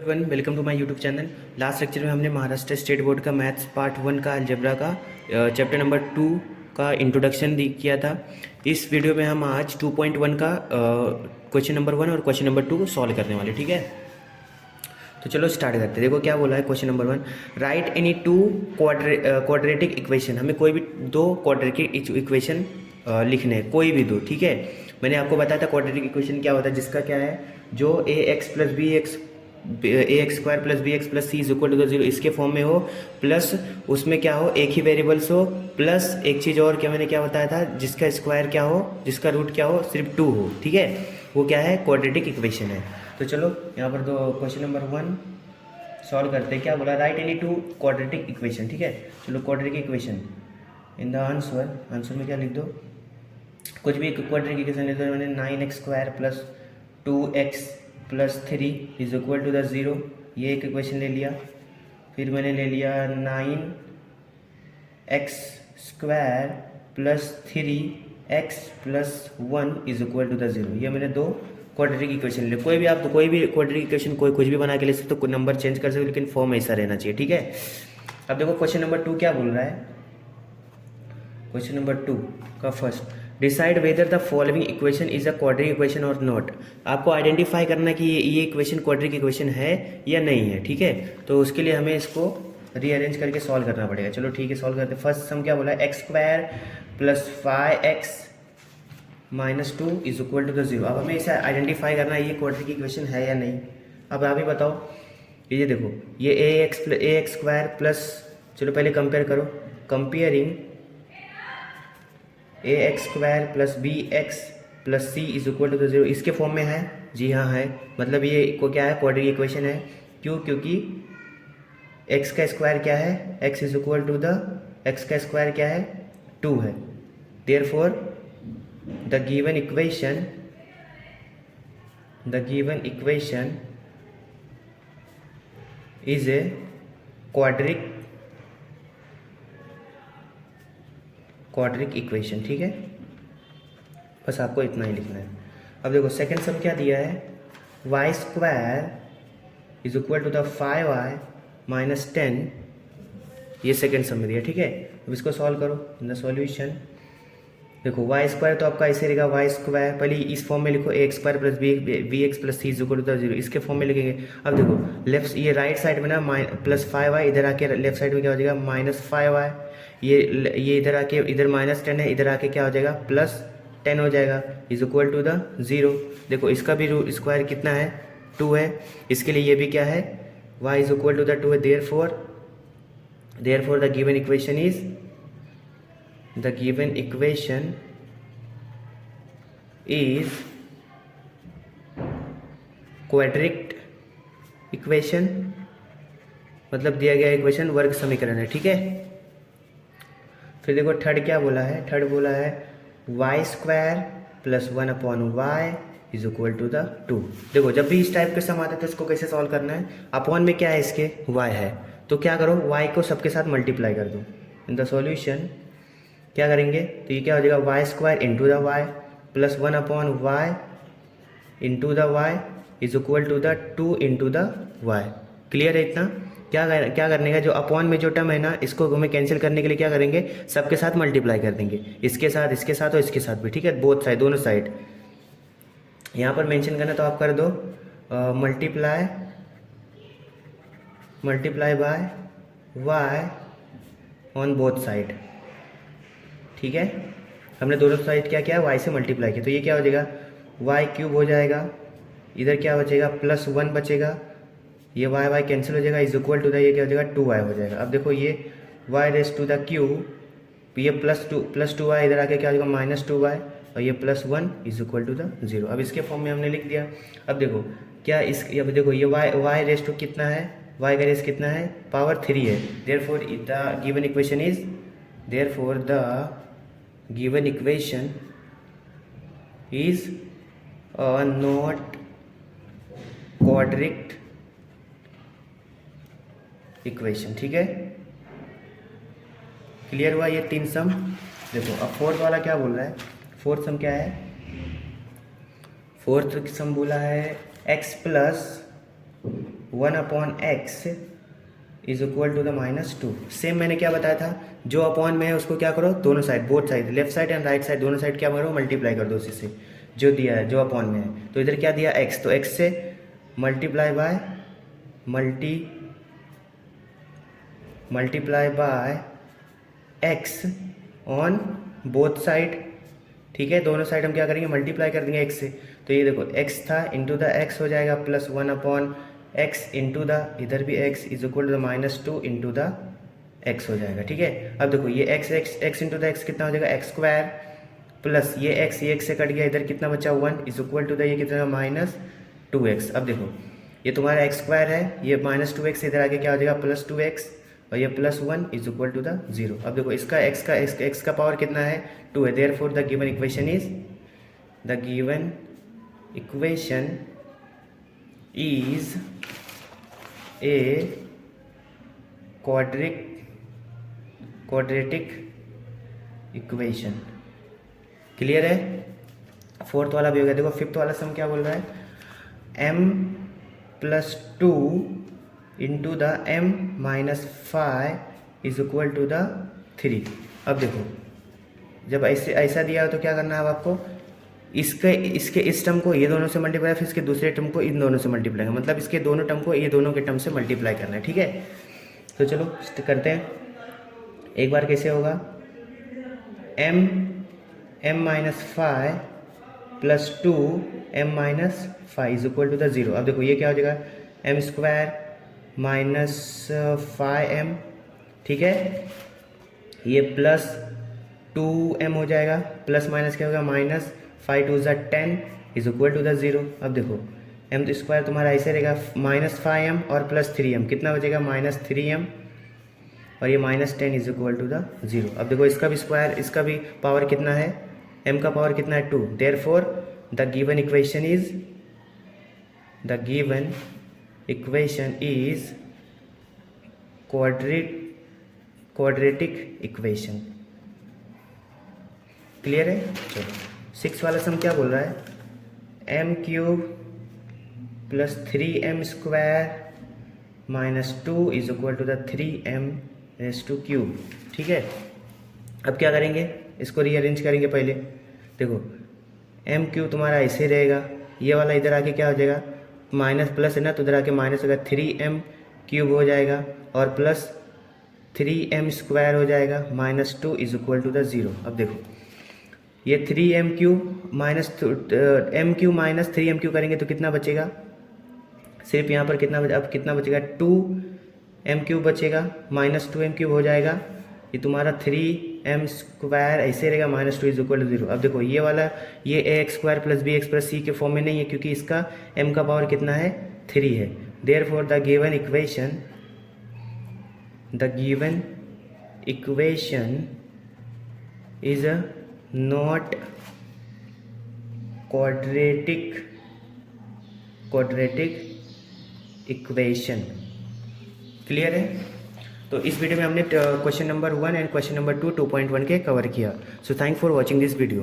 One welcome to my YouTube channel. Last lecture में हमने Maharashtra state board का maths part 1 का अलजेब्रा का चैप्टर नंबर 2 का इंट्रोडक्शन किया था। इस वीडियो में हम आज 2.1 का क्वेश्चन नंबर 1 और क्वेश्चन नंबर 2 सॉल्व करने वाले, ठीक है। तो चलो स्टार्ट करते हैं। देखो क्या बोला है question number 1, right any two quadratic equation. हमें कोई भी दो क्वाड्रेटिक इक्वेशन लिखने हैं, कोई भी दो, ठीक है। मैंने आपको बताया था क्वाड्रेटिक इक्वेशन क्या होता है, जिसका क्या है, जो A x square plus B x plus C is equal to the zero इसके फॉर्म में हो, प्लस उसमें क्या हो, एक ही वेरिएबल्स हो, प्लस एक चीज़ और क्या मैंने क्या बताया था, जिसका स्क्वायर क्या हो, जिसका रूट क्या हो, सिर्फ 2 हो, ठीक है। वो क्या है, क्वाड्रेटिक इक्वेशन है। तो चलो यहाँ पर दो क्वेश्चन नंबर 1 सॉल्व करते हैं। क्या बोला, right any two quadratic equation, ठीक है। चलो quadratic equation in the answer में क्या लिख दो, कुछ भी क्वाड्रेटिक इक्वेशन लिख दो। मैंने 9x square plus 2x plus 3 is equal to the zero, ये एक इक्वेशन ले लिया। फिर मैंने ले लिया 9x square plus 3x plus 1 is equal to the zero, ये मैंने दो क्वाड्रेटिक इक्वेशन ले। कोई भी आप कोई भी क्वाड्रेटिक इक्वेशन कोई कुछ भी बना के ले सकते हो, नंबर चेंज कर सकते हो, लेकिन फॉर्म ऐसा रहना चाहिए, ठीक है। अब देखो क्वेश्चन नंबर 2 क्या बोल रहा है। क्वेश्चन नंबर 2 का first, decide whether the following equation is a quadratic equation और नॉट। आपको आइडेंटिफाई करना है कि ये इक्वेशन क्वाड्रेटिक इक्वेशन है या नहीं है, ठीक है। तो उसके लिए हमें इसको रीअरेंज करके सॉल्व करना पड़ेगा। चलो ठीक है, सॉल्व करते हैं। फर्स्ट सम क्या बोला है, x square plus 5x minus 2 is equal to the zero. अब हमें इसे आइडेंटिफाई करना है ये क्वाड्रेटिक इक्वेशन है या नहीं। अब आप ही बताओ, ये देखो, ये ए एक्स स्क्वायर प्लस, चलो पहले कंपेयर करो, comparing a x square plus B x plus C is equal to the zero, इसके फॉर्म में है, जी हाँ है। मतलब ये को क्या है, क्वाड्रेटिक इक्वेशन है। क्यों, क्योंकि एक्स का स्क्वायर क्या है, x is equal to the, x का स्क्वायर क्या है, 2 है। Therefore the given equation is a quadratic equation, ठीक है। बस आपको इतना ही लिखना है। अब देखो सेकंड सम क्या दिया है, y square is equal to the 5y minus 10, ये सेकंड सम में दिया, ठीक है। अब इसको सॉल्व करो इन द सॉल्यूशन। देखो वाई स्क्वायर तो आपका ऐसे रहेगा, वाई स्क्वायर पहले इस फॉर्म में लिखो, A x square plus B x plus C is equal to the zero, इसके फॉर्म में लिखेंगे। अब देखो लेफ्ट, ये राइट साइड में ना प्लस 5y, इधर आके लेफ्ट साइड में क्या हो जाएगा, माइनस 5y। ये इधर आके, इधर माइनस 10 है, इधर आके क्या हो जाएगा, प्लस 10 हो जाएगा, is equal to the zero. देखो इसका भी रूट स्क्वायर कितना है, 2 है। इसके लिए ये भी क्या है, y is equal to the 2 है। Therefore the given equation is quadratic equation, मतलब दिया गया इक्वेशन वर्ग समीकरण है, ठीक है। फिर देखो थर्ड क्या बोला है, थर्ड बोला है y square plus 1 upon y is equal to the 2। देखो जब भी इस टाइप के सम आते हैं तो इसको कैसे सॉल्व करना है, अपॉन में क्या है, इसके y है, तो क्या करो, y को सबके साथ मल्टीप्लाई कर दो। इन द सॉल्यूशन क्या करेंगे, तो ये क्या हो जाएगा, y square into the y plus 1 upon y into the y is equal to the 2 into the y. Clear है इतना। क्या करने का, जो अपॉन में जो टर्म है ना, इसको हमें कैंसिल करने के लिए क्या करेंगे, सबके साथ मल्टीप्लाई कर देंगे, इसके साथ और इसके साथ भी, ठीक है, बोथ साइड, दोनों साइड। यहाँ पर मेंशन करना तो आप कर दो multiply by y on both side, ठीक है। हमने दोनों साइड क्या किया, वाई से मल्टीप्लाई किया, तो ये क्या हो जाएगा, वाई क्यूब हो जाएगा, इधर क्या बचेगा, प्लस 1 बचेगा, ये वाई कैंसिल हो जाएगा, इज इक्वल टू द, ये क्या हो जाएगा, 2y हो जाएगा। अब देखो ये y raise to the cube, ये प्लस 2y, इधर आके क्या हो जाएगा, माइनस 2y, और ये plus 1 is equal to the zero. अब इसके फॉर्म में हमने लिख दिया। अब देखो क्या अब देखो ये y रेस टू कितना है, y का रेस कितना है, पावर 3 है। Therefore the given equation is not quadratic equation, ठीक है। क्लियर हुआ ये 3 सम। देखो अब फोर्थ वाला क्या बोल रहा है, फोर्थ सम क्या है, फोर्थ सम बोला है x plus 1/x is equal to the -2। Same मैंने क्या बताया था, जो अपॉन में है उसको क्या करो, दोनों side, both side, left side and right side, दोनों साइड क्या करो, मल्टीप्लाई कर दो उसी से जो दिया है, जो अपॉन में है। तो इधर क्या दिया x, तो x से multiply by x on both side, ठीक है। दोनों साइड हम क्या करेंगे, मल्टीप्लाई कर देंगे x से। तो ये देखो x था इंटू द x हो जाएगा प्लस 1/x इंटू द, इधर भी x is equal to the -2 into the x हो जाएगा, ठीक है। अब देखो ये x इंटू द x कितना हो जाएगा, x स्क्वायर प्लस ये x से कट गया, इधर कितना बचा 1 इज इक्वल टू द ये कितना -2x। अब देखो ये तुम्हारा x स्क्वायर है, ये -2x इधर आके क्या हो जाएगा +2x, और ये +1 इज इक्वल टू द 0। अब देखो इसका x का पावर कितना है 2 है, therefore the given equation is a quadratic equation. Clear है। फोर्थ वाला भी हो गया। देखो फिफ्थ वाला सम क्या बोल रहा है, m+2 into the m-5 is equal to the 3। अब देखो जब ऐसा दिया हो तो क्या करना है अब आपको, इसके इस टर्म को ये दोनों से मल्टीप्लाई, फिर इसके दूसरे टर्म को इन दोनों से मल्टीप्लाई, मतलब इसके दोनों टर्म को ये दोनों के टर्म से मल्टीप्लाई करना है, ठीक है। तो चलो करते हैं एक बार, कैसे होगा, m-5 plus 2 m-5 is equal to the 0। अब देखो ये क्या हो जाएगा, m² -5m, ठीक है, ये प्लस 2m हो जाएगा, प्लस माइनस क्या होगा -5 2 ज़ा 10 इज इक्वल टू द 0। अब देखो m तो स्क्वायर तुम्हारा ऐसे रहेगा -5m और प्लस 3m, कितना बचेगा -3m, और ये -10 इज इक्वल टू द 0। अब देखो इसका भी स्क्वायर, इसका भी पावर कितना है, m का पावर कितना है 2, therefore the given equation is quadratic equation. Clear है। चलो 6 वाला सम क्या बोल रहा है, m³ plus 3m² -2 is equal to the 3m⁵, ठीक है। अब क्या करेंगे, इसको रीअरेंज करेंगे पहले। देखो m³ तुम्हारा ऐसे रहेगा, ये वाला इधर आके क्या हो जाएगा, माइनस प्लस है ना, तो इधर आके माइनस होगा, 3m³ हो जाएगा और प्लस 3m² हो जाएगा, -2 इज इक्वल टू द 0। अब देखो ये 3m³ m³ माइनस 3m³ करेंगे तो कितना बचेगा, सिर्फ यहाँ पर कितना अब कितना बचेगा, 2m³ बचेगा, -2m³ हो जाएगा, ये तुम्हारा 3m² ऐसे रहेगा, -2 इज इक्वल टू 0। अब देखो ये वाला, ये ax² plus bx plus c के फॉर्म में नहीं है, क्योंकि इसका m का पावर कितना है 3 है, therefore the given equation is not quadratic equation. Clear है। तो इस वीडियो में हमने question number 1 and question number 2 2.1 के कवर किया। So thank for watching this video.